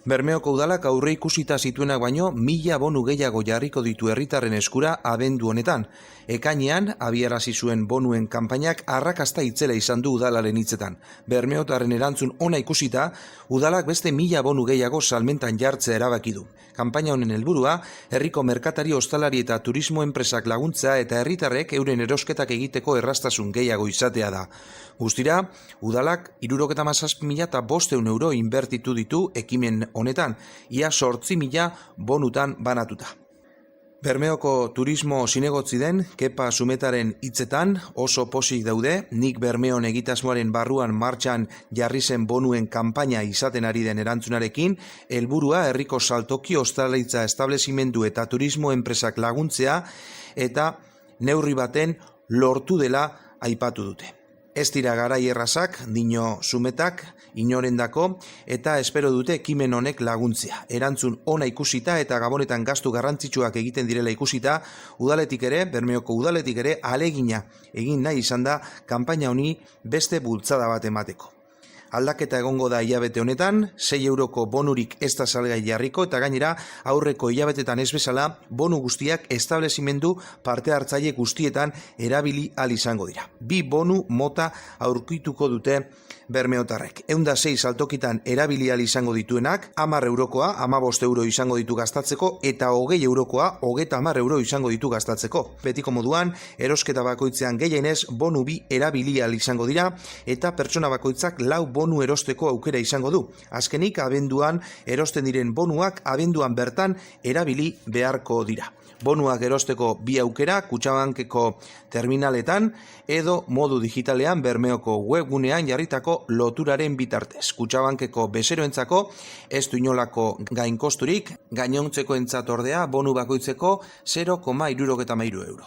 Bermeoko udalak aurre ikusita zituenak baino 1000 bonu gehiago jarriko ditu herritarren eskura abendu honetan. Ekainean, abiarazi zuen bonuen kanpainak arrakasta itzela izan du udalaren hitzetan. Bermeotarren erantzun ona ikusita, udalak beste 1000 bonu gehiago salmentan jartzea erabaki du. Kanpaina honen helburua, herriko merkatari, ostalari eta turismo enpresak laguntzea eta herritarrek euren erosketak egiteko erraztasun gehiago izatea da. Guztira, udalak 77.500 euro inbertitu ditu ekimen honetan, ia 8.000 bonutan banatuta. Bermeoko turismo zinegotzi den Kepa Zumetaren hitzetan oso posik daude, nik Bermeon egitasmoaren barruan martxan jarri zen bonuen kanpaina izaten ari den erantzunarekin, helburua herriko saltoki, ostalaritza establezimendu eta turismo enpresak laguntzea eta neurri baten lortu dela aipatu dute. Ez dira garai errazak, dio Zumetak, inorendako, eta espero dute ekimen honek laguntzea. Erantzun ona ikusita eta Gabonetan gastu garrantzitsuak egiten direla ikusita, udaletik ere, Bermeoko udaletik ere, alegina egin nahi izan da kanpaina honi beste bultzada bat emateko. Aldaketa egongo da hilabete honetan, 6 euroko bonurik ez da salgai jarriko eta gainera aurreko hilabetetan ez bezala bonu guztiak establezimendu parte hartzaile guztietan erabili ahal izango dira. 2 bonu mota aurkituko dute bermeotarrek. 106 saltokitan erabili ahal izango dituenak, 10 eurokoa, 15 euro izango ditu gastatzeko eta 20 eurokoa, 30 euro izango ditu gastatzeko. Betiko moduan, erosketa bakoitzean gehienez bonu 2 erabili ahal izango dira eta pertsona bakoitzak 4 bonu erosteko aukera izango du. Azkenik, abenduan erosten diren bonuak abenduan bertan erabili beharko dira. Bonuak erosteko 2 aukera Kutxabankeko terminaletan edo modu digitalean Bermeoko webgunean jarritako loturaren bitartez. Kutxabankeko bezeroentzako ez du inolako gainkosturik, gainontzekoentzat ordea bonu bakoitzeko 0,73 euro.